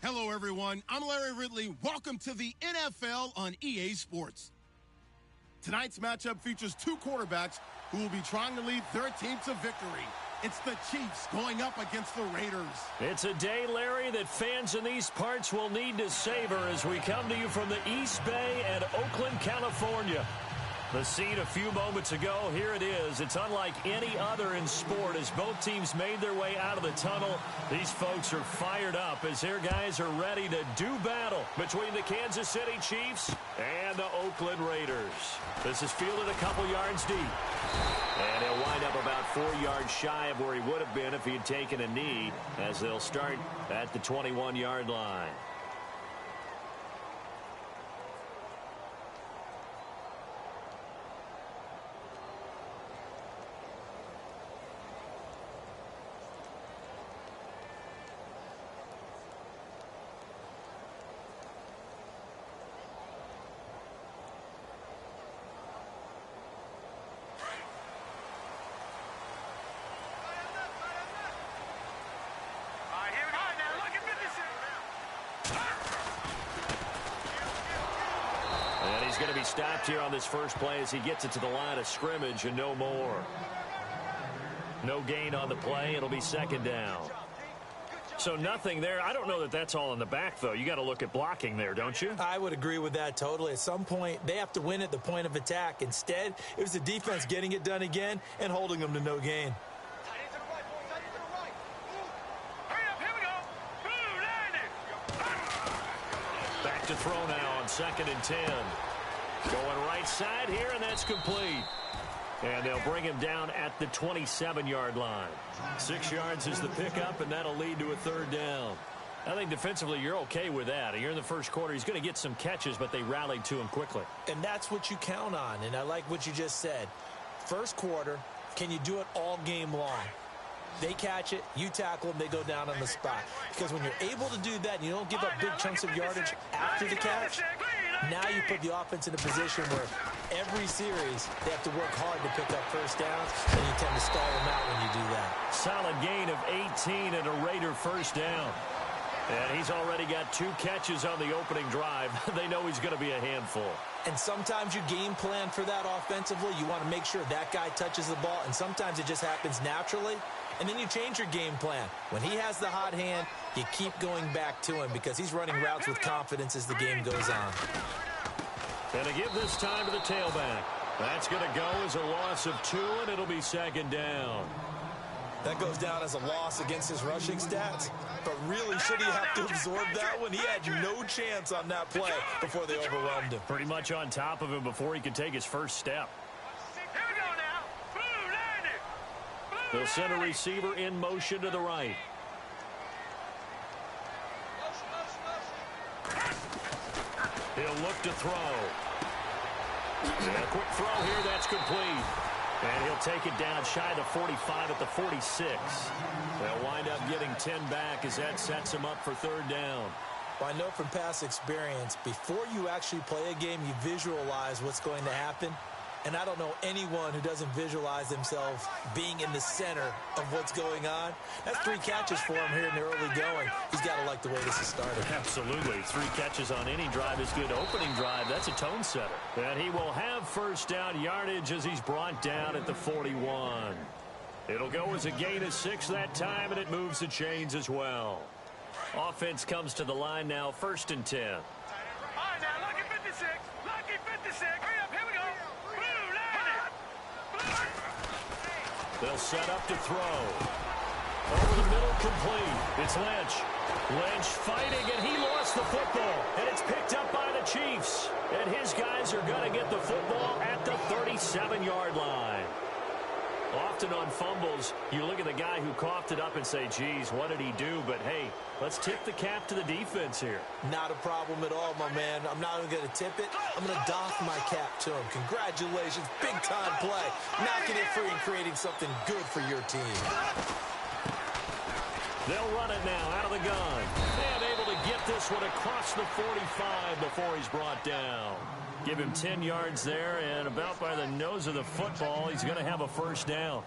Hello, everyone. I'm Larry Ridley. Welcome to the NFL on EA Sports. Tonight's matchup features two quarterbacks who will be trying to lead their team to victory. It's the Chiefs going up against the Raiders. It's a day, Larry, that fans in these parts will need to savor as we come to you from the East Bay and Oakland, California. The scene a few moments ago, here it is. It's unlike any other in sport as both teams made their way out of the tunnel. These folks are fired up as their guys are ready to do battle between the Kansas City Chiefs and the Oakland Raiders. This is fielded a couple yards deep. And he'll wind up about 4 yards shy of where he would have been if he had taken a knee as they'll start at the 21-yard line. He's going to be stopped here on this first play as he gets it to the line of scrimmage and no more. No gain on the play. It'll be second down. So nothing there. I don't know that that's all in the back, though. You got to look at blocking there, don't you? I would agree with that totally. At some point, they have to win at the point of attack. Instead, it was the defense getting it done again and holding them to no gain. Back to throw now on 2nd and 10. Going right side here, and that's complete. And they'll bring him down at the 27-yard line. 6 yards is the pickup, and that'll lead to a third down. I think defensively you're okay with that. You're in the first quarter. He's going to get some catches, but they rallied to him quickly. And that's what you count on, and I like what you just said. First quarter, can you do it all game long? They catch it, you tackle them, they go down on the spot. Because when you're able to do that and you don't give up big chunks of yardage after the catch, now you put the offense in a position where every series they have to work hard to pick up first downs, and you tend to stall them out when you do that. Solid gain of 18 and a Raider first down. And he's already got 2 catches on the opening drive. They know he's going to be a handful. And sometimes you game plan for that offensively. You want to make sure that guy touches the ball, and sometimes it just happens naturally. And then you change your game plan. When he has the hot hand, you keep going back to him because he's running routes with confidence as the game goes on. And to give this time to the tailback. That's going to go as a loss of 2, and it'll be second down. That goes down as a loss against his rushing stats. But really, should he have to absorb that one? He had no chance on that play before they overwhelmed him. Pretty much on top of him before he could take his first step. They'll send a receiver in motion to the right. He'll look to throw. And a quick throw here, that's complete. And he'll take it down shy of the 45 at the 46. They'll wind up getting 10 back as that sets him up for third down. Well, I know from past experience, before you actually play a game, you visualize what's going to happen. And I don't know anyone who doesn't visualize themselves being in the center of what's going on. That's 3 catches for him here in the early going. He's got to like the way this is started. Absolutely. 3 catches on any drive is good. Opening drive, that's a tone setter. And he will have first down yardage as he's brought down at the 41. It'll go as a gain of 6 that time, and it moves the chains as well. Offense comes to the line now, 1st and 10. All right, now, lucky 56. Lucky 56. Hurry up, here we go. They'll set up to throw. Over the middle, complete. It's Lynch. Lynch fighting, and he lost the football. And it's picked up by the Chiefs. And his guys are going to get the football at the 37-yard line. Often on fumbles, you look at the guy who coughed it up and say, geez, what did he do? But, hey, let's tip the cap to the defense here. Not a problem at all, my man. I'm not even going to tip it. I'm going to doff my cap to him. Congratulations. Big-time play. Knocking it free and creating something good for your team. They'll run it now out of the gun. And able to get this one across the 45 before he's brought down. Give him 10 yards there, and about by the nose of the football, he's going to have a first down.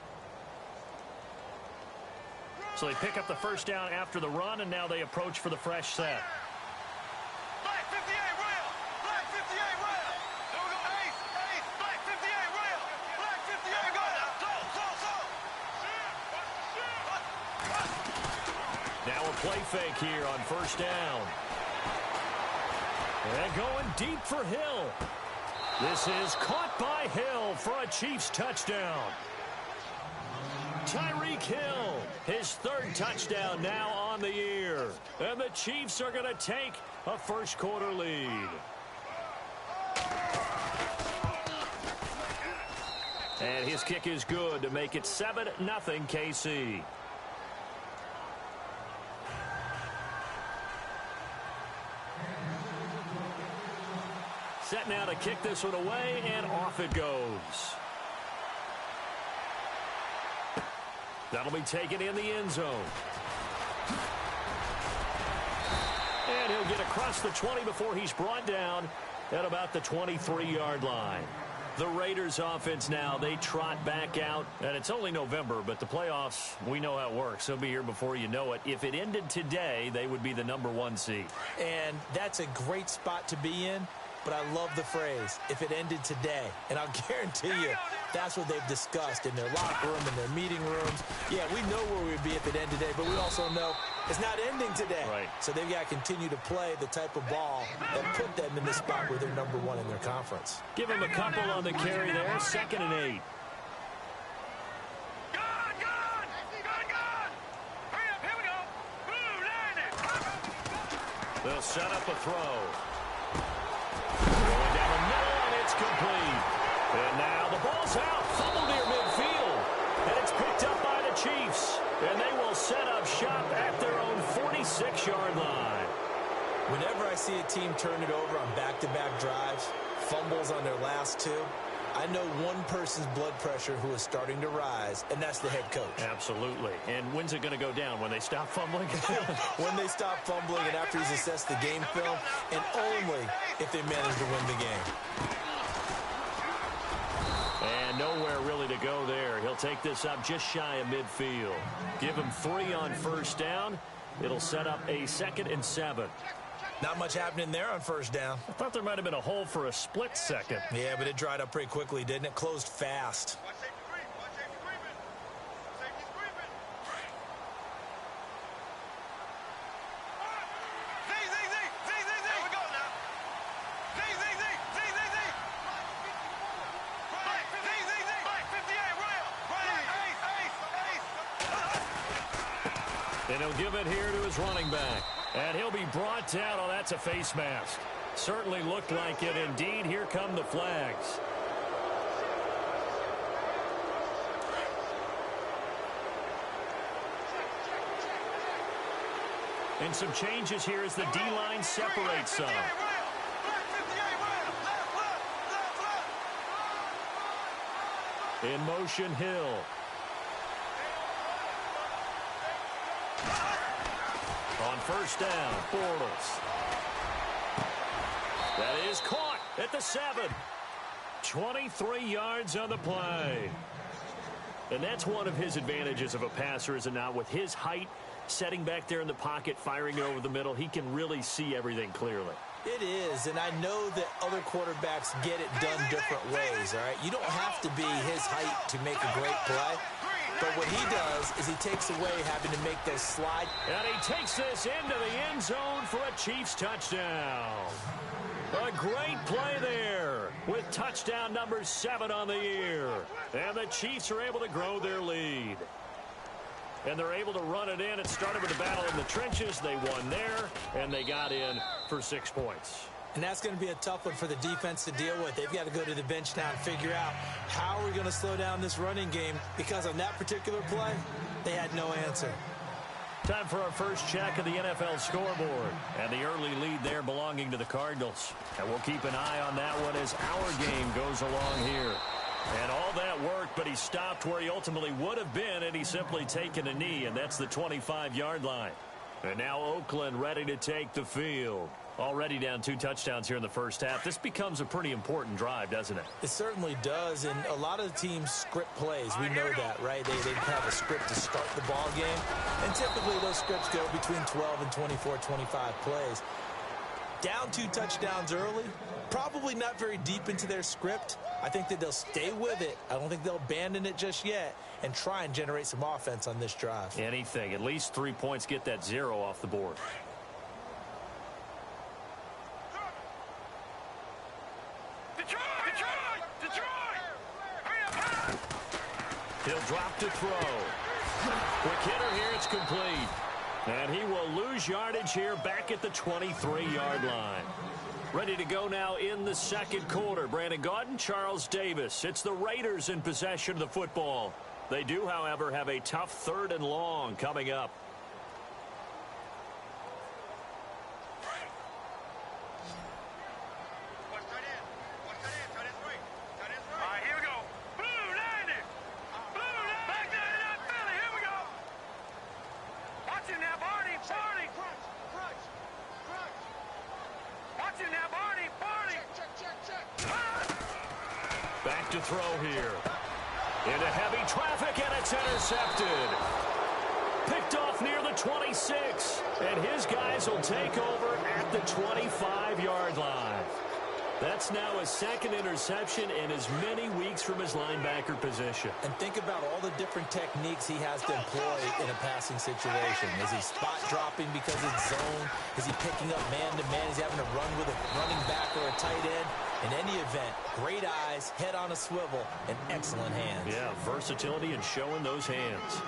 So they pick up the first down after the run, and now they approach for the fresh set. Black 58 rail. Black 58 rail. There we go. Ace. Ace. Black 58 rail. Black 58 rail. Now a play fake here on first down. And going deep for Hill. This is caught by Hill for a Chiefs touchdown. Tyreek Hill, his third touchdown now on the year. And the Chiefs are going to take a first quarter lead. And his kick is good to make it 7-0 KC. Set now to kick this one away, and off it goes. That'll be taken in the end zone. And he'll get across the 20 before he's brought down at about the 23-yard line. The Raiders offense now, they trot back out. And it's only November, but the playoffs, we know how it works. They'll be here before you know it. If it ended today, they would be the #1 seed. And that's a great spot to be in. But I love the phrase, if it ended today. And I'll guarantee you, that's what they've discussed in their locker room, in their meeting rooms. Yeah, we know where we'd be if it ended today, but we also know it's not ending today. Right. So they've got to continue to play the type of ball that put them in the spot where they're #1 in their conference. Give him a couple on the carry there, 2nd and 8. They'll set up a throw. Going down the middle, and it's complete. And now the ball's out, fumbled near midfield. And it's picked up by the Chiefs. And they will set up shop at their own 46-yard line. Whenever I see a team turn it over on back-to-back drives, fumbles on their last two, I know one person's blood pressure who is starting to rise, and that's the head coach. Absolutely. And when's it going to go down? When they stop fumbling? When they stop fumbling and after he's assessed the game film, and only if they manage to win the game. And nowhere really to go there. He'll take this up just shy of midfield. Give him 3 on first down. It'll set up a 2nd and 7. Not much happening there on first down. I thought there might have been a hole for a split second. Yeah, but it dried up pretty quickly, didn't it? Closed fast. And he'll give it here to his running back. And he'll be brought down. Oh, that's a face mask. Certainly looked like it. Indeed, here come the flags. And some changes here as the D-line separates some. In motion, Hill. On first down, Bortles. That is caught at the 7. 23 yards on the play. And that's one of his advantages of a passer, is it not? With his height, setting back there in the pocket, firing it over the middle, he can really see everything clearly. It is, and I know that other quarterbacks get it done different ways, all right? You don't have to be his height to make a great play. But what he does is he takes away having to make those slide. And he takes this into the end zone for a Chiefs touchdown. A great play there with touchdown number 7 on the year. And the Chiefs are able to grow their lead. And they're able to run it in. It started with a battle in the trenches. They won there, and they got in for 6 points. And that's going to be a tough one for the defense to deal with. They've got to go to the bench now and figure out how are we going to slow down this running game, because on that particular play, they had no answer. Time for our first check of the NFL scoreboard. And the early lead there belonging to the Cardinals. And we'll keep an eye on that one as our game goes along here. And all that worked, but he stopped where he ultimately would have been, and he's simply taken a knee, and that's the 25-yard line. And now Oakland ready to take the field. Already down 2 touchdowns here in the first half. This becomes a pretty important drive, doesn't it? It certainly does, and a lot of the teams script plays. We know that, right? They have a script to start the ball game, and typically those scripts go between 12 and 24, 25 plays. Down 2 touchdowns early, probably not very deep into their script. I think that they'll stay with it. I don't think they'll abandon it just yet and try and generate some offense on this drive. Anything. At least 3 points, get that 0 off the board. He'll drop to throw. Quick hitter here, it's complete. And he will lose yardage here back at the 23-yard line. Ready to go now in the second quarter. Brandon Gaudin, Charles Davis. It's the Raiders in possession of the football. They do, however, have a tough 3rd and long coming up. Back to throw here. Into heavy traffic, and it's intercepted. Picked off near the 26. And his guys will take over at the 25-yard line. That's now his 2nd interception in as many weeks from his linebacker position. And think about all the different techniques he has to employ in a passing situation. Is he spot dropping because it's zone? Is he picking up man-to-man? Is he having to run with a running back or a tight end? In any event, great eyes, head on a swivel, and excellent hands. Yeah, versatility and showing those hands.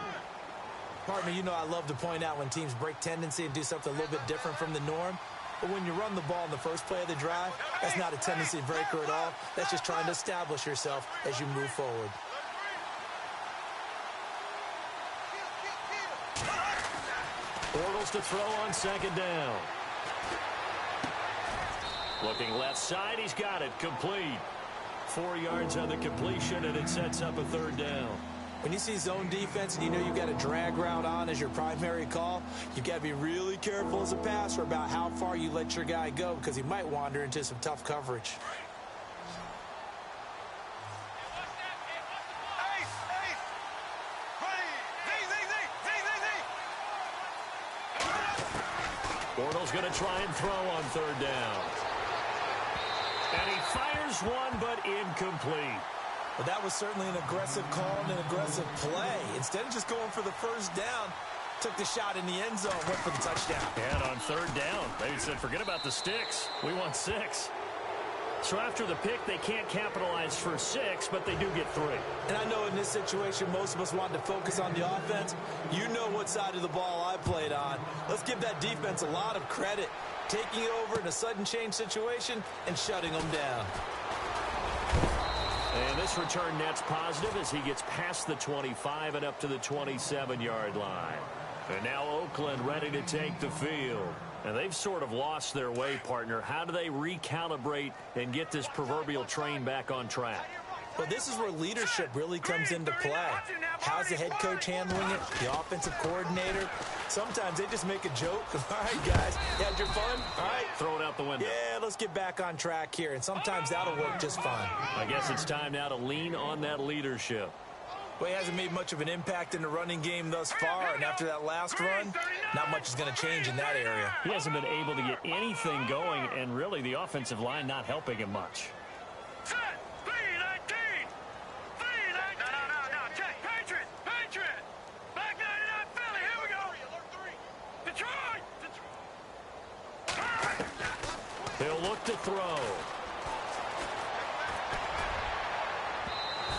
Partner, you know I love to point out when teams break tendency and do something a little bit different from the norm. But when you run the ball in the first play of the drive, that's not a tendency breaker at all. That's just trying to establish yourself as you move forward. Bortles to throw on 2nd down. Looking left side, he's got it, complete. 4 yards on the completion, and it sets up a 3rd down. When you see zone defense and you know you've got a drag route on as your primary call, you've got to be really careful as a passer about how far you let your guy go because he might wander into some tough coverage. Bortles going to try and throw on 3rd down. And he fires one, but incomplete. Well, that was certainly an aggressive call and an aggressive play. Instead of just going for the 1st down, took the shot in the end zone, went for the touchdown. And on 3rd down, they said, forget about the sticks. We want 6. So after the pick, they can't capitalize for 6, but they do get 3. And I know in this situation, most of us want to focus on the offense. You know what side of the ball I played on. Let's give that defense a lot of credit, taking it over in a sudden change situation and shutting them down. And this return net's positive as he gets past the 25 and up to the 27-yard line. And now Oakland ready to take the field. And they've sort of lost their way, partner. How do they recalibrate and get this proverbial train back on track? Well, this is where leadership really comes into play. How's the head coach handling it? The offensive coordinator? Sometimes they just make a joke. All right, guys, you had your fun? All right. Throw it out the window. Yeah, let's get back on track here. And sometimes that'll work just fine. I guess it's time now to lean on that leadership. Well, he hasn't made much of an impact in the running game thus far, and after that last run, not much is going to change in that area. He hasn't been able to get anything going, and really the offensive line not helping him much. He'll look to throw.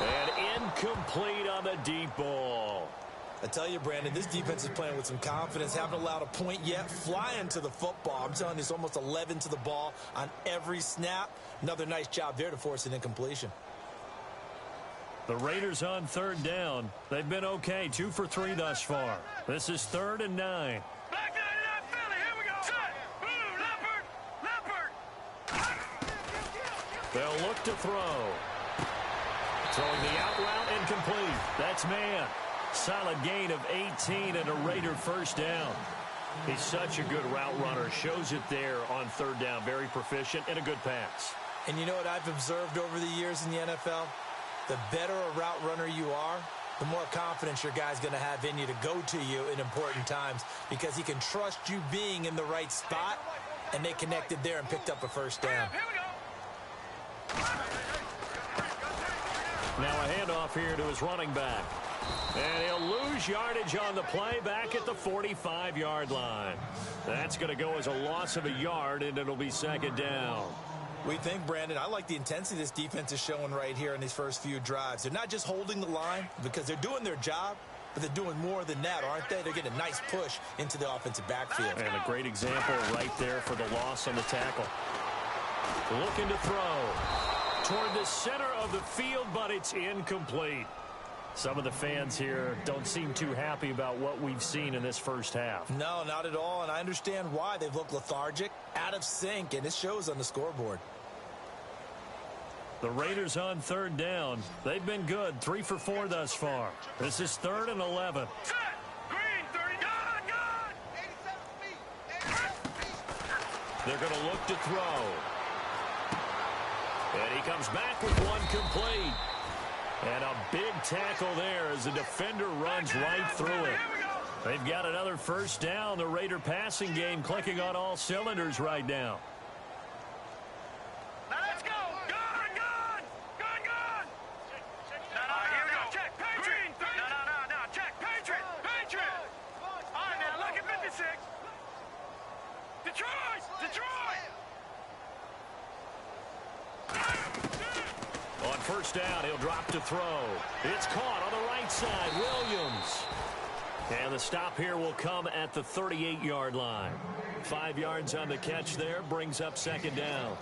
And incomplete on the deep ball. I tell you, Brandon, this defense is playing with some confidence. Haven't allowed a point yet. Flying to the football. I'm telling you, it's almost 11 to the ball on every snap. Another nice job there to force an incompletion. The Raiders on 3rd down. They've been okay, 2 for 3 thus far. This is 3rd and 9. They'll look to throw. Throwing the out route incomplete. That's man. Solid gain of 18 and a Raider 1st down. He's such a good route runner. Shows it there on third down. Very proficient and a good pass. And you know what I've observed over the years in the NFL? The better a route runner you are, the more confidence your guy's going to have in you to go to you in important times because he can trust you being in the right spot, and they connected there and picked up a first down. Now a handoff here to his running back. And he'll lose yardage on the play back at the 45-yard line. That's going to go as a loss of a yard, and it'll be second down. We think, Brandon, I like the intensity this defense is showing right here in these first few drives. They're not just holding the line because they're doing their job, but they're doing more than that, aren't they? They're getting a nice push into the offensive backfield. And a great example right there for the loss on the tackle. Looking to throw toward the center of the field, but it's incomplete. Some of the fans here don't seem too happy about what we've seen in this first half. No, not at all, and I understand why. They've looked lethargic, out of sync, and it shows on the scoreboard. The Raiders on third down. They've been good, 3 for 4 thus far. This is 3rd and 11. Set! Green, 30, gun! 87 feet! They're going to look to throw. And he comes back with one complete. And a big tackle there as the defender runs right through it. They've got another first down. The Raider passing game clicking on all cylinders right now. Now let's go! Gun! Gun! Gun! Gun! Here we go. Check, Patriot! No, check, Patriot! Patriot! All right, now, look at 56. Detroit! Detroit! On first down, he'll drop to throw. It's caught on the right side. Williams. And the stop here will come at the 38-yard line. 5 yards on the catch there, brings up second down.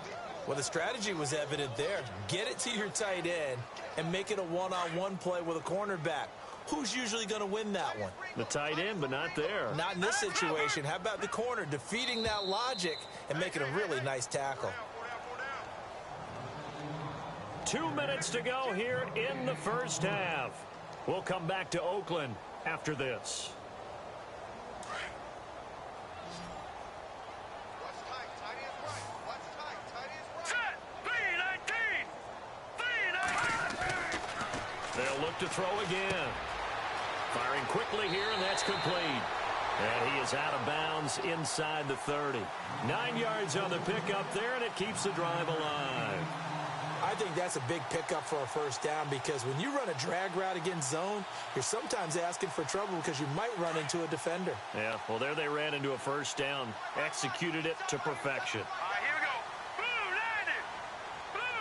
Well, the strategy was evident there. Get it to your tight end and make it a one-on-one play with a cornerback. Who's usually going to win that one? The tight end, but not there. Not in this situation. How about the corner defeating that logic and making a really nice tackle? 2 minutes to go here in the first half. We'll come back to Oakland after this. What's tight? Tight is right. What's tight? Tight is right. Set! 3-19! 3-19! They'll look to throw again. Firing quickly here, and that's complete. And he is out of bounds inside the 30. 9 yards on the pickup there, and it keeps the drive alive. I think that's a big pickup for a first down because when you run a drag route against zone, you're sometimes asking for trouble because you might run into a defender. Yeah, well, there they ran into a first down. Executed it to perfection. All right, here we go. Blue 90! Blue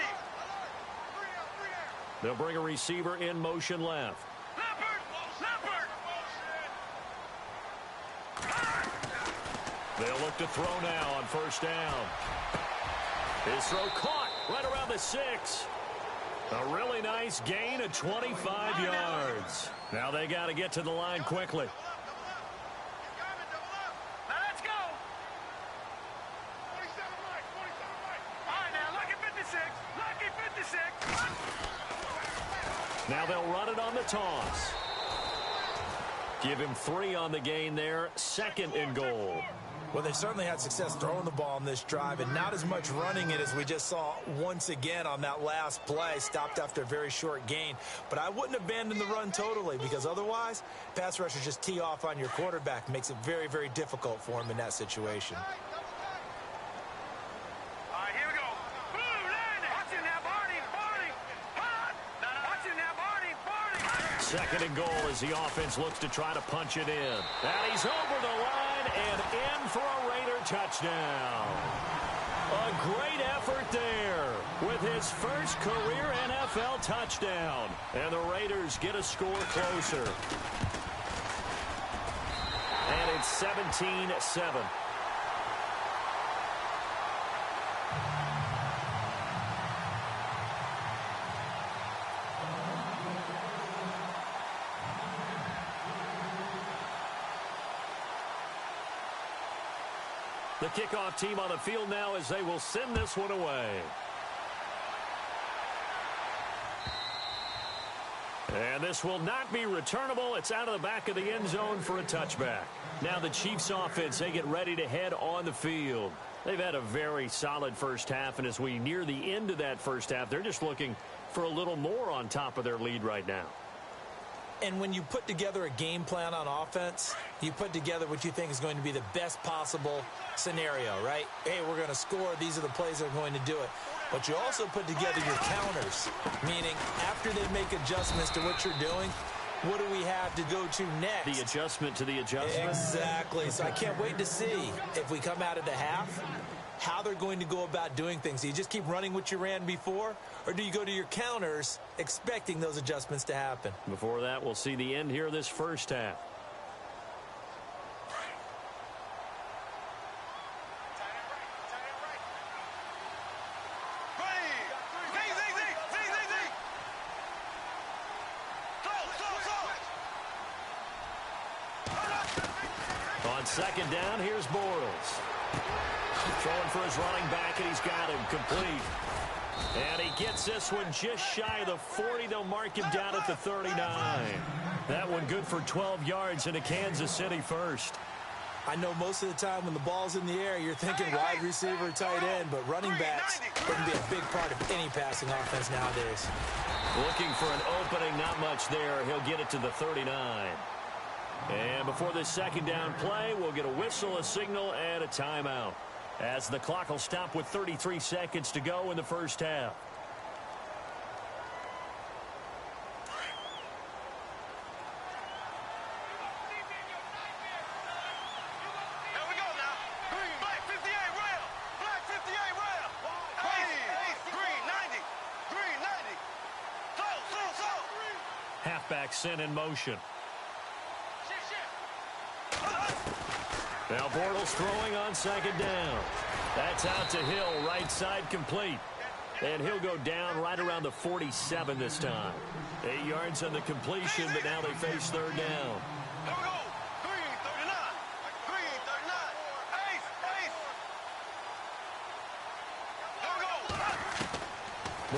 90! They'll bring a receiver in motion left. Leopard! They'll look to throw now on first down. His throw caught right around the 6. A really nice gain of 25 yards. Now they got to get to the line quickly. Now let's go! 47 right, 47 right. All right, now lucky 56. Lucky 56. Now they'll run it on the toss. Give him 3 on the gain there. 2nd and goal. Well, they certainly had success throwing the ball on this drive and not as much running it as we just saw once again on that last play. Stopped after a very short gain. But I wouldn't abandon the run totally because otherwise, pass rushers just tee off on your quarterback. Makes it very, very difficult for him in that situation. All right, here we go. Blue 90! Watch it now, Barney! Hot! Watch it now, Barney! 2nd and goal as the offense looks to try to punch it in. And he's over the line and in for a Raider touchdown. A great effort there with his first career NFL touchdown. And the Raiders get a score closer. And it's 17-7. The kickoff team on the field now as they will send this one away. And this will not be returnable. It's out of the back of the end zone for a touchback. Now the Chiefs offense, they get ready to head on the field. They've had a very solid first half, and as we near the end of that first half, they're just looking for a little more on top of their lead right now. And when you put together a game plan on offense, you put together what you think is going to be the best possible scenario, right? Hey, we're going to score. These are the plays that are going to do it. But you also put together your counters, meaning after they make adjustments to what you're doing, what do we have to go to next? The adjustment to the adjustment? Exactly. So I can't wait to see if we come out of the half, how they're going to go about doing things. Do you just keep running what you ran before, or do you go to your counters expecting those adjustments to happen? Before that, we'll see the end here of this first half. On second down, here's Bortles. Throwing for his running back, and he's got him complete. And he gets this one just shy of the 40. They'll mark him down at the 39. That one good for 12 yards into Kansas City first. I know most of the time when the ball's in the air, you're thinking wide receiver, tight end, but running backs can be a big part of any passing offense nowadays. Looking for an opening, not much there. He'll get it to the 39. And before this second down play, we'll get a whistle, a signal, and a timeout, as the clock will stop with 33 seconds to go in the first half. Here we go now. Black 58 rail. Black 58 rail. Green 90. Green 90. So. Halfback sent in motion. Now Bortles throwing on second down. That's out to Hill, right side complete. And he'll go down right around the 47 this time. 8 yards on the completion, but now they face third down. Here we go. Green 39. Green 39. Ace. Here we go.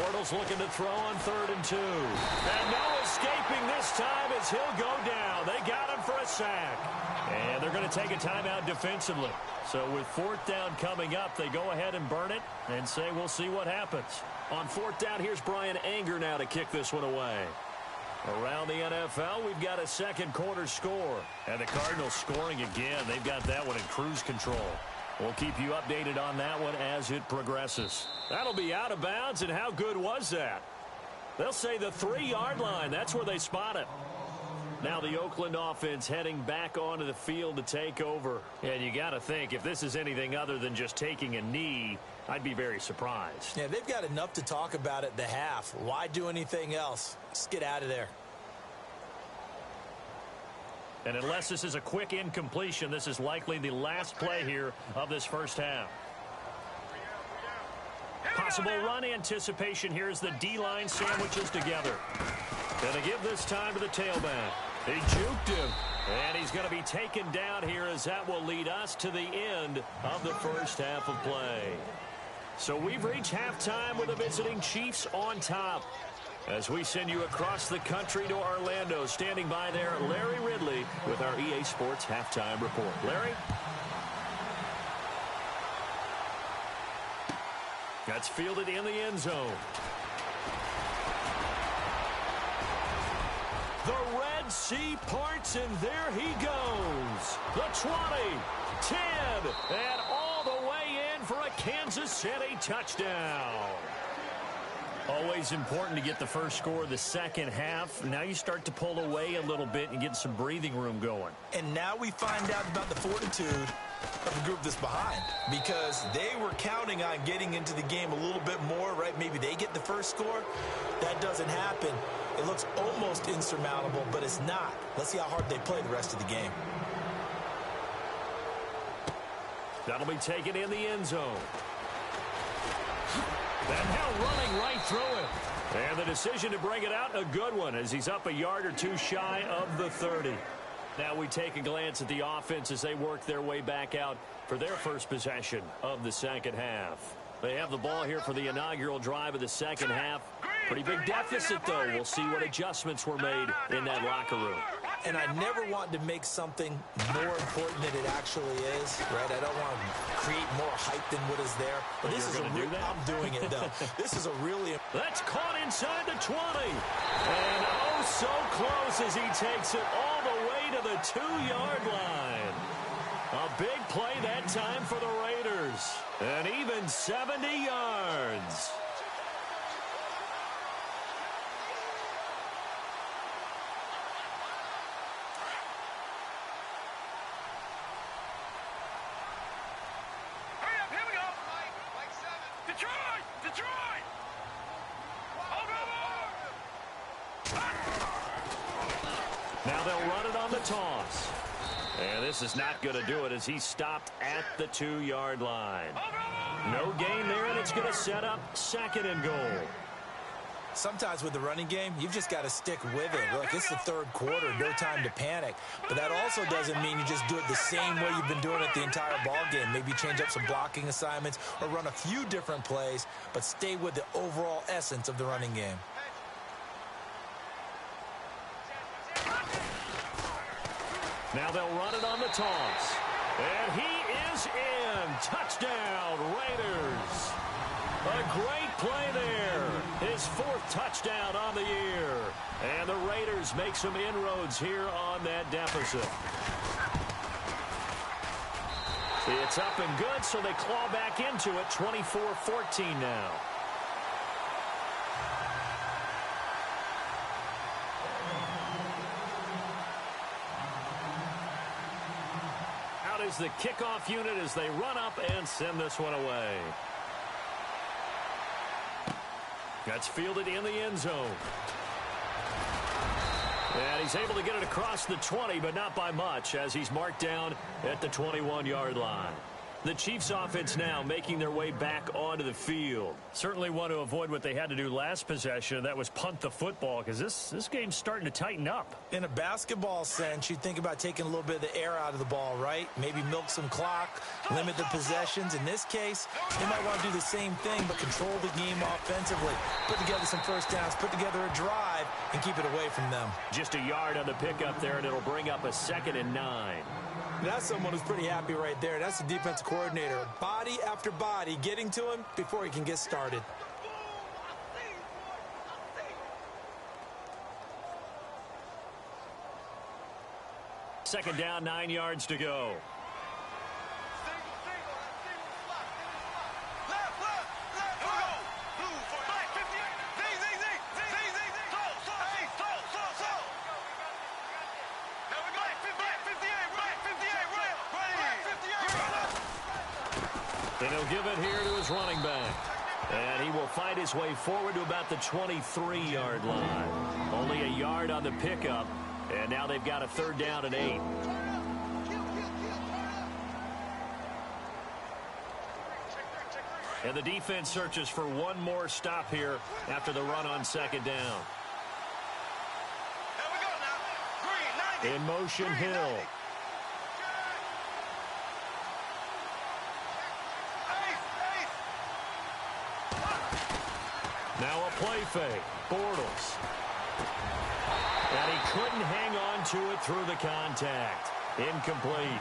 Bortles looking to throw on 3rd and 2. And no escaping this time as he'll go down. They got him for a sack. And they're going to take a timeout defensively. So with 4th down coming up, they go ahead and burn it and say we'll see what happens. On 4th down, here's Brian Anger now to kick this one away. Around the NFL, we've got a second quarter score. And the Cardinals scoring again. They've got that one in cruise control. We'll keep you updated on that one as it progresses. That'll be out of bounds, and how good was that? They'll say the 3-yard line. That's where they spot it. Now the Oakland offense heading back onto the field to take over. And you got to think, if this is anything other than just taking a knee, I'd be very surprised. Yeah, they've got enough to talk about at the half. Why do anything else? Just get out of there. And unless this is a quick incompletion, this is likely the last play here of this first half. Possible run anticipation here as the D-line sandwiches together. And they give this time to the tailback. He juked him, and he's going to be taken down here as that will lead us to the end of the first half of play. So we've reached halftime with the visiting Chiefs on top. As we send you across the country to Orlando, standing by there, Larry Ridley with our EA Sports Halftime Report. Larry? That's fielded in the end zone. The Red Sea parts, and there he goes. The 20, 10, and all the way in for a Kansas City touchdown. Always important to get the first score of the second half. Now you start to pull away a little bit and get some breathing room going. And now we find out about the fortitude of the group that's behind, because they were counting on getting into the game a little bit more, right? Maybe they get the first score. That doesn't happen. It looks almost insurmountable, but it's not. Let's see how hard they play the rest of the game. That'll be taken in the end zone. And now running right through it. And the decision to bring it out, a good one, as he's up a yard or two shy of the 30. Now we take a glance at the offense as they work their way back out for their first possession of the second half. They have the ball here for the inaugural drive of the second half. Pretty big deficit, though. We'll see what adjustments were made in that locker room. And I never want to make something more important than it actually is, right? I don't want to create more hype than what is there. But this is a real, I'm doing it, though. This is a really... That's caught inside the 20. And oh, so close as he takes it all the way to the 2-yard line. A big play that time for the Raiders. And even 70 yards. Now they'll run it on the toss. And this is not going to do it as he's stopped at the 2-yard line. No gain there, and it's going to set up 2nd and goal. Sometimes with the running game, you've just got to stick with it. Look, it's the 3rd quarter, no time to panic. But that also doesn't mean you just do it the same way you've been doing it the entire ball game. Maybe change up some blocking assignments or run a few different plays, but stay with the overall essence of the running game. Now they'll run it on the toss. And he is in. Touchdown, Raiders. A great play there. His 4th touchdown on the year. And the Raiders make some inroads here on that deficit. It's up and good, so they claw back into it. 24-14 now. Is the kickoff unit as they run up and send this one away. That's fielded in the end zone. And he's able to get it across the 20, but not by much, as he's marked down at the 21-yard line. The Chiefs offense now making their way back onto the field. Certainly want to avoid what they had to do last possession. That was punt the football, because this game's starting to tighten up. In a basketball sense, you think about taking a little bit of the air out of the ball, right? Maybe milk some clock, limit the possessions. In this case, they might want to do the same thing, but control the game offensively. Put together some first downs, put together a drive, and keep it away from them. Just a yard on the pickup there, and it'll bring up a 2nd and 9. That's someone who's pretty happy right there. That's the defensive coordinator. Body after body getting to him before he can get started. Second down, 9 yards to go. And he'll give it here to his running back. And he will fight his way forward to about the 23-yard line. Only a yard on the pickup. And now they've got a 3rd down and 8. And the defense searches for one more stop here after the run on 2nd down. In motion, Hill. Now a play fake. Bortles. And he couldn't hang on to it through the contact. Incomplete.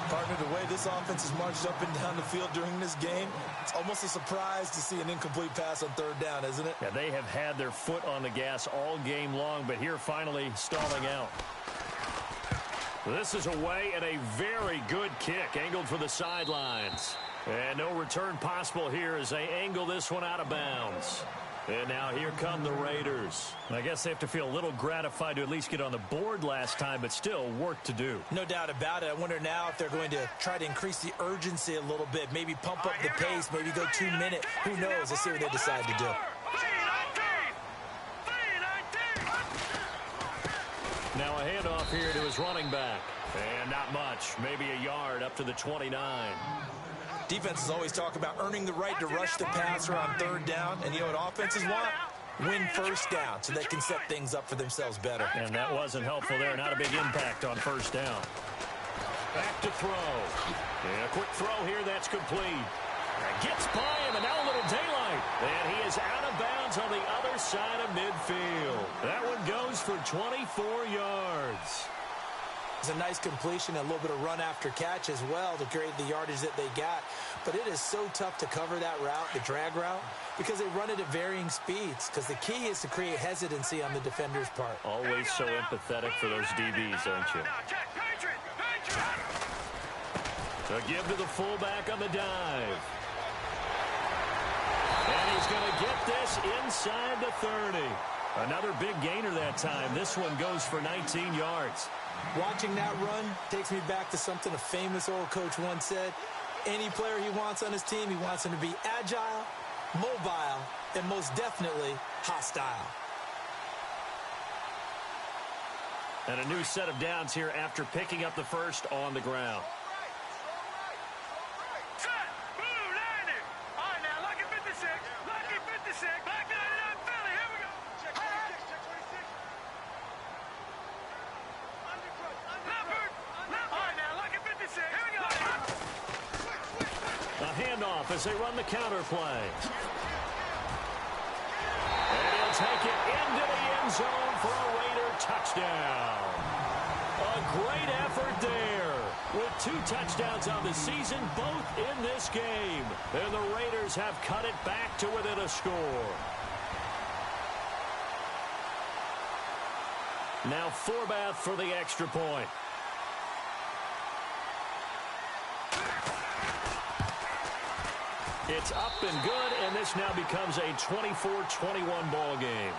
Partner, the way this offense has marched up and down the field during this game, it's almost a surprise to see an incomplete pass on 3rd down, isn't it? Yeah, they have had their foot on the gas all game long, but here finally stalling out. This is away and a very good kick, angled for the sidelines. And no return possible here as they angle this one out of bounds. And now here come the Raiders. I guess they have to feel a little gratified to at least get on the board last time, but still work to do. No doubt about it. I wonder now if they're going to try to increase the urgency a little bit, maybe pump up the pace, maybe go 2 minute. Who knows? Let's see what they decide to do. Now a handoff here to his running back. And not much, maybe a yard up to the 29. Defenses always talk about earning the right to rush the passer on 3rd down. And you know what offenses want? Win 1st down so they can set things up for themselves better. And that wasn't helpful there. Not a big impact on 1st down. Back to throw. And a quick throw here. That's complete. Gets by him, and now a little daylight. And he is out of bounds on the other side of midfield. That one goes for 24 yards. It's a nice completion, a little bit of run after catch as well to create the yardage that they got. But it is so tough to cover that route, the drag route, because they run it at varying speeds. Because the key is to create hesitancy on the defender's part. Always so empathetic for those DBs, aren't you? So give to the fullback on the dive. And he's going to get this inside the 30. Another big gainer that time. This one goes for 19 yards. Watching that run takes me back to something a famous old coach once said. Any player he wants on his team, he wants him to be agile, mobile, and most definitely hostile. And a new set of downs here after picking up the first on the ground. As they run the counter play. And he'll take it into the end zone for a Raider touchdown. A great effort there. With 2 touchdowns on the season, both in this game. And the Raiders have cut it back to within a score. Now Forbath for the extra point. It's up and good, and this now becomes a 24-21 ball game.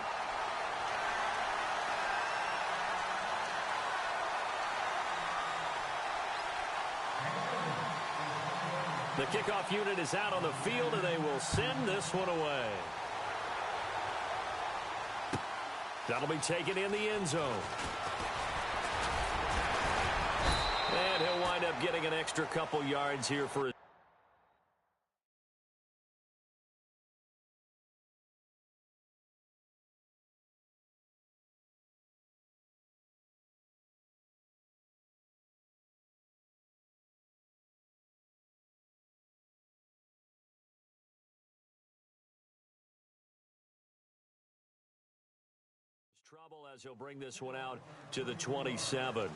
The kickoff unit is out on the field, and they will send this one away. That'll be taken in the end zone. And he'll wind up getting an extra couple yards here for his. Trouble as he'll bring this one out to the 27.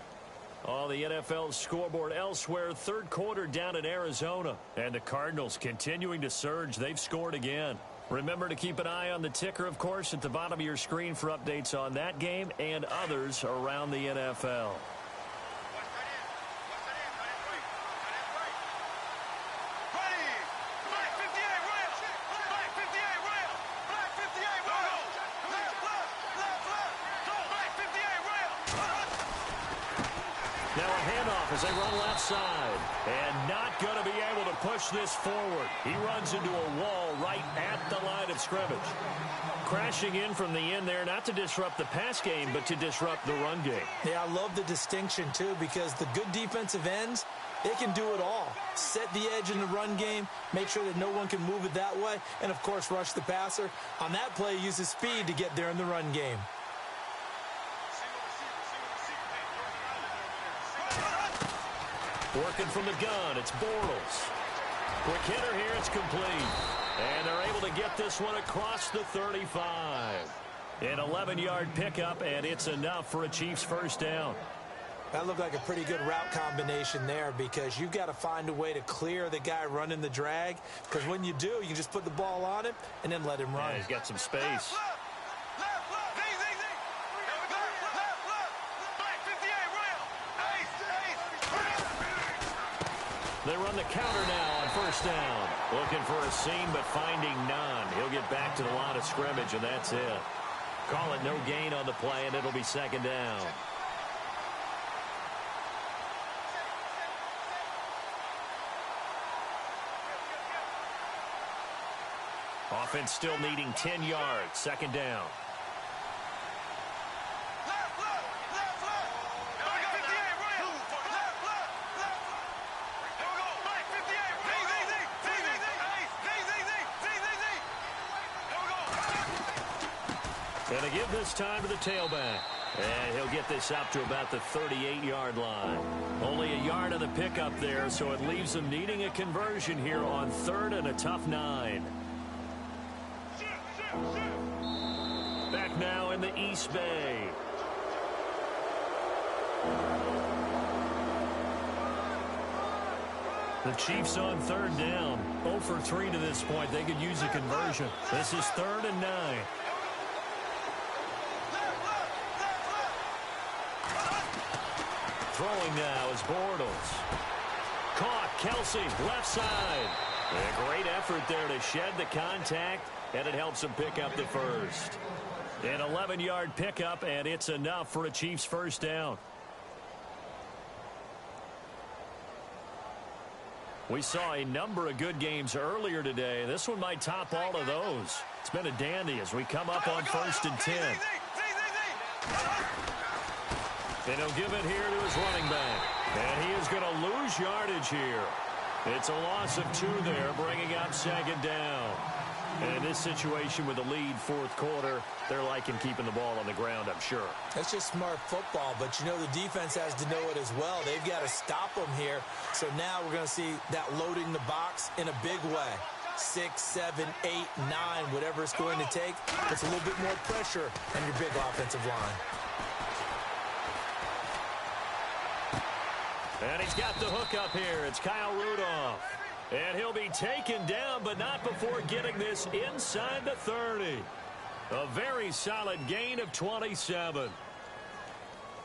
On the NFL scoreboard elsewhere, third quarter down in Arizona. And the Cardinals continuing to surge. They've scored again. Remember to keep an eye on the ticker, of course, at the bottom of your screen for updates on that game and others around the NFL. As they run left side, and not going to be able to push this forward. He runs into a wall right at the line of scrimmage. Crashing in from the end there, not to disrupt the pass game, but to disrupt the run game. Yeah, I love the distinction, too, because the good defensive ends, they can do it all. Set the edge in the run game, make sure that no one can move it that way, and, of course, rush the passer. On that play, use his speed to get there in the run game. Working from the gun, it's Bortles. Quick hitter here, it's complete. And they're able to get this one across the 35. An 11-yard pickup, and it's enough for a Chiefs first down. That looked like a pretty good route combination there because you've got to find a way to clear the guy running the drag. Because when you do, you can just put the ball on him and then let him run. Yeah, he's got some space. They run the counter now on first down. Looking for a seam, but finding none. He'll get back to the line of scrimmage, and that's it. Call it no gain on the play, and it'll be second down. Offense still needing 10 yards. Second down. And they give this time to the tailback. And he'll get this up to about the 38-yard line. Only a yard of the pickup there, so it leaves them needing a conversion here on 3rd and a tough 9. Back now in the East Bay. The Chiefs on 3rd down. 0 for 3 to this point. They could use a conversion. This is 3rd and 9. Throwing now is Bortles. Caught, Kelsey, left side. A great effort there to shed the contact, and it helps him pick up the first. An 11-yard pickup, and it's enough for a Chiefs first down. We saw a number of good games earlier today. This one might top all of those. It's been a dandy as we come up on 1st and 10. And he'll give it here to his running back. And he is going to lose yardage here. It's a loss of 2 there, bringing up 2nd down. And in this situation with the lead 4th quarter, they're liking keeping the ball on the ground, I'm sure. That's just smart football, but you know the defense has to know it as well. They've got to stop them here. So now we're going to see that loading the box in a big way. 6, 7, 8, 9, whatever it's going to take. Puts a little bit more pressure on your big offensive line. And he's got the hook up here. It's Kyle Rudolph. And he'll be taken down, but not before getting this inside the 30. A very solid gain of 27.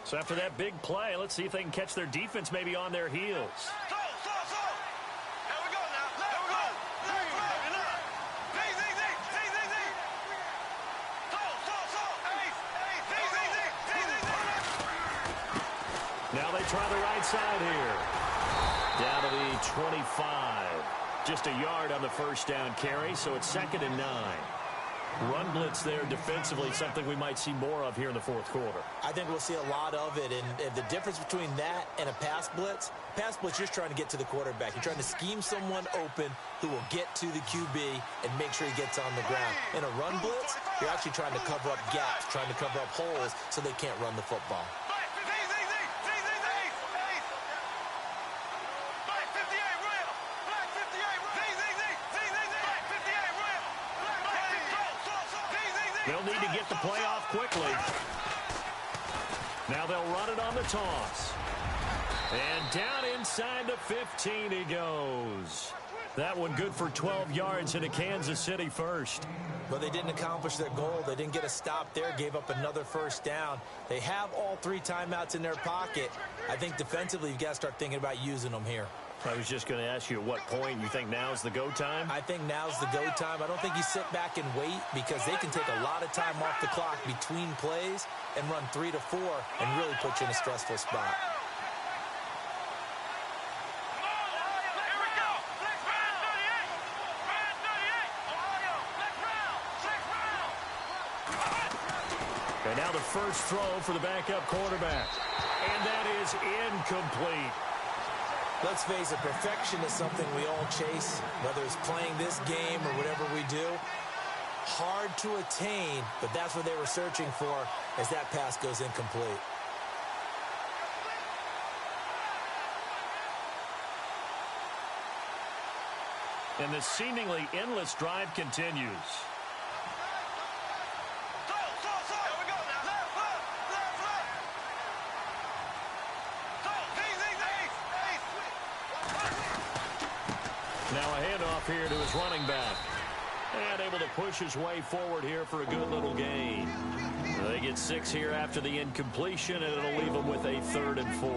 So after that big play, let's see if they can catch their defense maybe on their heels. Here we go now. Here we go. Now they try the right side here. Down to the 25. Just a yard on the first down carry, so it's 2nd and 9. Run blitz there defensively, something we might see more of here in the 4th quarter. I think we'll see a lot of it, and the difference between that and a pass blitz, you're just trying to get to the quarterback. You're trying to scheme someone open who will get to the QB and make sure he gets on the ground. In a run blitz, you're actually trying to cover up gaps, trying to cover up holes so they can't run the football. They'll need to get the play off quickly. Now they'll run it on the toss. And down inside the 15 he goes. That one good for 12 yards into Kansas City first. But they didn't accomplish their goal. They didn't get a stop there, gave up another first down. They have all 3 timeouts in their pocket. I think defensively you've got to start thinking about using them here. I was just going to ask you at what point you think now's the go time? I think now's the go time. I don't think you sit back and wait because they can take a lot of time off the clock between plays and run 3 to 4 and really put you in a stressful spot. And now the first throw for the backup quarterback. And that is incomplete. Let's face it, perfection is something we all chase, whether it's playing this game or whatever we do. Hard to attain, but that's what they were searching for as that pass goes incomplete. And the seemingly endless drive continues. Now a handoff here to his running back. And able to push his way forward here for a good little gain. They get 6 here after the incompletion, and it'll leave them with a 3rd and 4.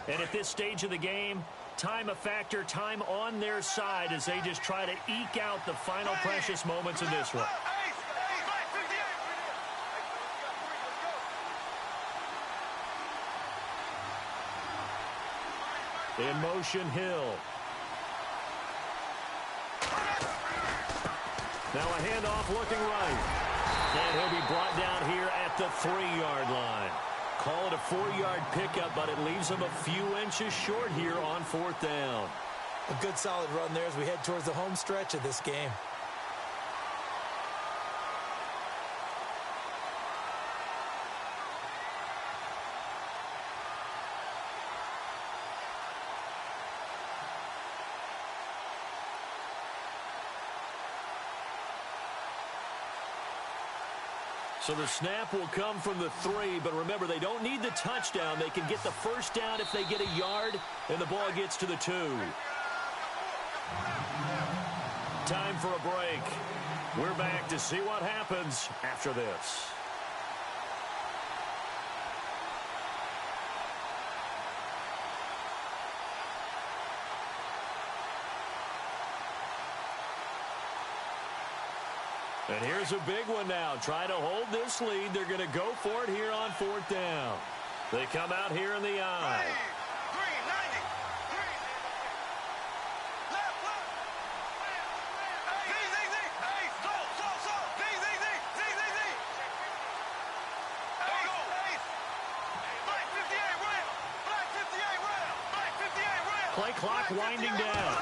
And at this stage of the game, time a factor, time on their side as they just try to eke out the final precious moments of this one. In motion, Hill. Now a handoff looking right. And he'll be brought down here at the 3-yard line. Call it a 4-yard pickup, but it leaves him a few inches short here on 4th down. A good solid run there as we head towards the home stretch of this game. So the snap will come from the 3, but remember, they don't need the touchdown. They can get the first down if they get a yard, and the ball gets to the 2. Time for a break. We're back to see what happens after this. And here's a big one now. Trying to hold this lead. They're going to go for it here on 4th down. They come out here in the eye. Green, 90. Green. Left, left. Z, Z, Z. Hey, so. Z, Z, Z. Z, Z, Z. Hey, go. Black 58 rail. Black 58 rail. Black 58 rail. Play clock winding down.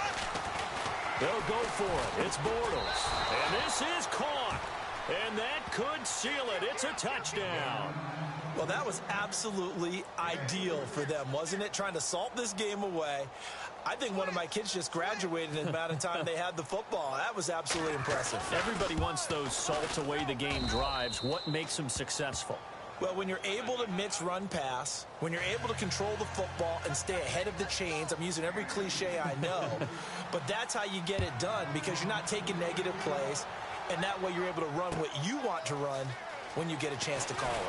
They'll go for it. It's Bortles. And this is caught. And that could seal it. It's a touchdown. Well, that was absolutely ideal for them, wasn't it? Trying to salt this game away. I think one of my kids just graduated in the amount of time they had the football. That was absolutely impressive. Everybody wants those salt away the game drives. What makes them successful? Well, when you're able to mix run pass, when you're able to control the football and stay ahead of the chains, I'm using every cliche I know, but that's how you get it done because you're not taking negative plays, and that way you're able to run what you want to run when you get a chance to call it.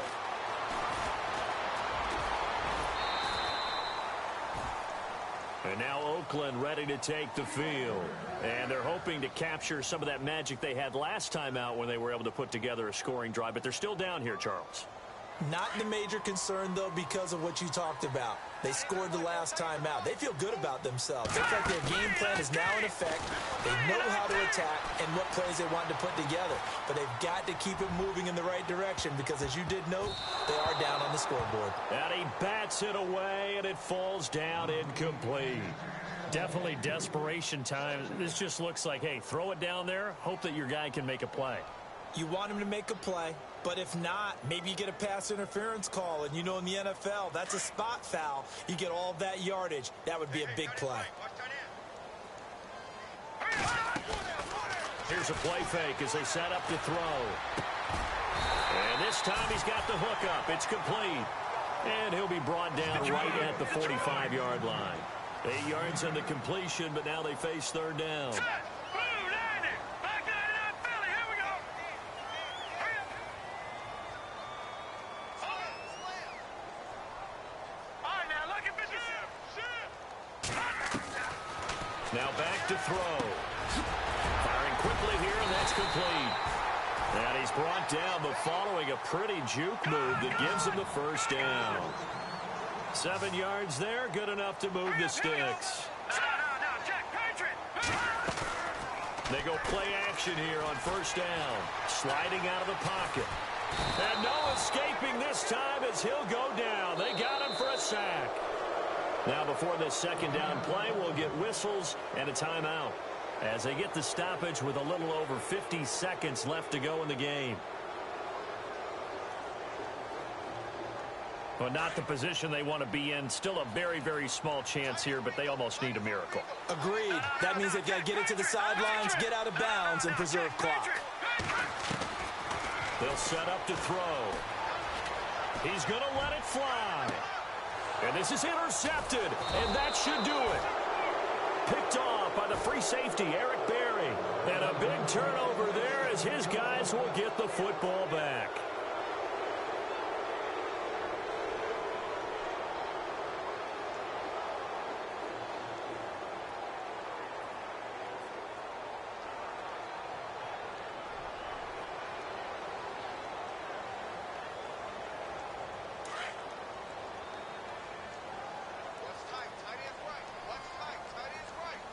And now Oakland ready to take the field. And they're hoping to capture some of that magic they had last time out when they were able to put together a scoring drive, but they're still down here, Charles. Not the major concern, though, because of what you talked about. They scored the last time out. They feel good about themselves. Looks like their game plan is now in effect. They know how to attack and what plays they want to put together. But they've got to keep it moving in the right direction because, as you did note, they are down on the scoreboard. And he bats it away, and it falls down incomplete. Definitely desperation time. This just looks like, hey, throw it down there, hope that your guy can make a play. You want him to make a play, but if not, maybe you get a pass interference call, and you know in the NFL, that's a spot foul. You get all of that yardage. That would be a big play. Here's a play fake as they set up to throw. And this time he's got the hook up. It's complete. And he'll be brought down right at the 45-yard line. 8 yards on the completion, but now they face 3rd down. Now back to throw. Firing quickly here, and that's complete. And he's brought down, but following a pretty juke move that gives him the first down. 7 yards there, good enough to move the sticks. They go play action here on 1st down. Sliding out of the pocket. And no escaping this time as he'll go down. They got him for a sack. Now before this 2nd down play, we'll get whistles and a timeout as they get the stoppage with a little over 50 seconds left to go in the game. But not the position they want to be in. Still a very, very small chance here, but they almost need a miracle. Agreed. That means they've got to get it to the sidelines, get out of bounds, and preserve clock. They'll set up to throw. He's going to let it fly. And this is intercepted, and that should do it. Picked off by the free safety, Eric Berry. And a big turnover there as his guys will get the football back.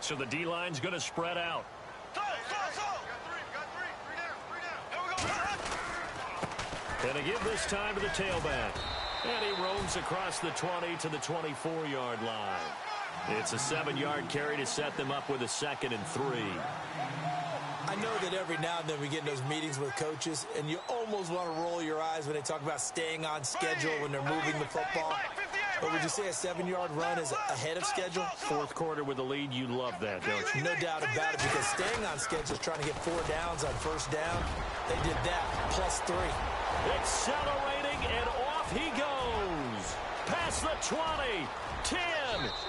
So the D-line's going to spread out. And they give this time to the tailback. And he roams across the 20 to the 24-yard line. It's a 7-yard carry to set them up with a 2nd and 3. I know that every now and then we get in those meetings with coaches, and you almost want to roll your eyes when they talk about staying on schedule when they're moving the football. But would you say a 7-yard run is ahead of schedule? Fourth quarter with the lead, you love that, don't you? No doubt about it, because staying on schedule is trying to get 4 downs on first down. They did that, +3. Accelerating, and off he goes. Past the 20, 10,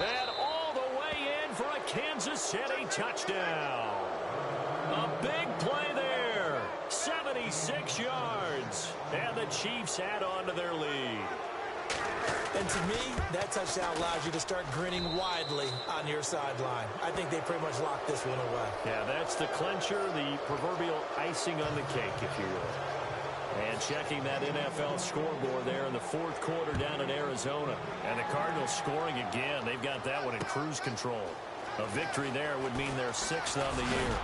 and all the way in for a Kansas City touchdown. A big play there, 76 yards, and the Chiefs add on to their lead. And to me, that touchdown allows you to start grinning widely on your sideline. I think they pretty much locked this one away. Yeah, that's the clincher, the proverbial icing on the cake, if you will. And checking that NFL scoreboard there in the fourth quarter down in Arizona. And the Cardinals scoring again. They've got that one in cruise control. A victory there would mean they're 6th on the year.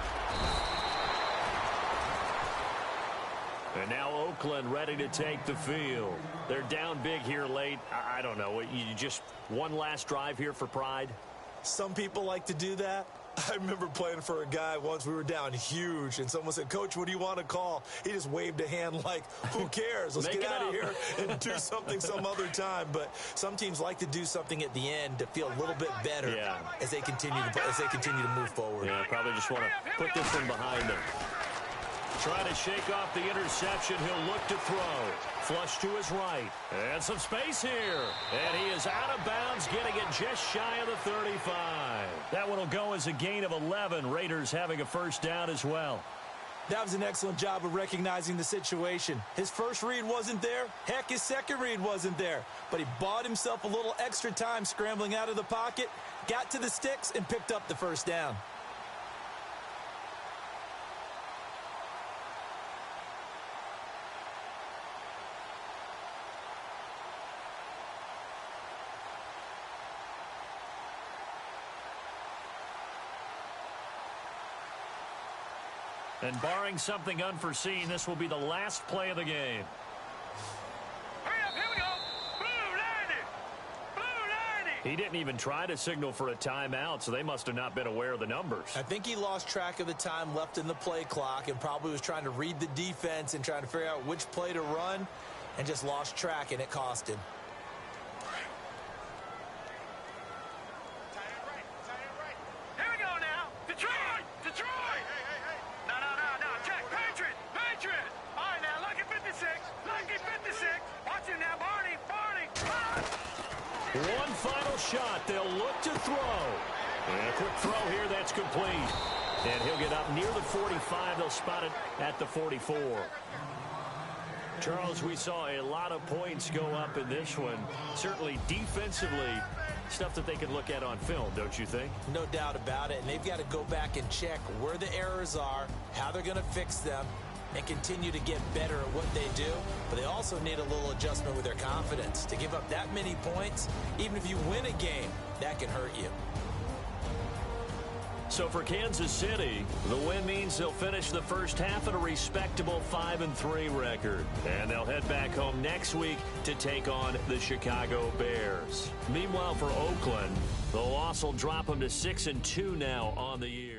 And now Oakland ready to take the field. They're down big here late. I don't know. You just one last drive here for pride? Some people like to do that. I remember playing for a guy once. We were down huge, and someone said, "Coach, what do you want to call?" He just waved a hand like, who cares? Let's get out of here and do something some other time. But some teams like to do something at the end to feel a little bit better as they continue to move forward. Yeah, probably just want to put this one behind them. Trying to shake off the interception. He'll look to throw. Flush to his right. And some space here. And he is out of bounds, getting it just shy of the 35. That one will go as a gain of 11. Raiders having a first down as well. That was an excellent job of recognizing the situation. His first read wasn't there. Heck, his second read wasn't there. But he bought himself a little extra time scrambling out of the pocket, got to the sticks, and picked up the first down. And barring something unforeseen, this will be the last play of the game. Hurry up, here we go. Blue 90. Blue 90. He didn't even try to signal for a timeout, so they must have not been aware of the numbers. I think he lost track of the time left in the play clock and probably was trying to read the defense and trying to figure out which play to run and just lost track, and it cost him. Here we go now. Detroit. Detroit. No. Check. Patriot. All right, now, lucky 56. Lucky 56. Watch him now, Barney. One final shot. They'll look to throw. And a quick throw here. That's complete. And he'll get up near the 45. They'll spot it at the 44. Charles, we saw a lot of points go up in this one. Certainly defensively, stuff that they can look at on film, don't you think? No doubt about it. And they've got to go back and check where the errors are, how they're going to fix them, and continue to get better at what they do. But they also need a little adjustment with their confidence. To give up that many points, even if you win a game, that can hurt you. So for Kansas City, the win means they'll finish the first half at a respectable 5-3 record. And they'll head back home next week to take on the Chicago Bears. Meanwhile, for Oakland, the loss will drop them to 6-2 now on the year.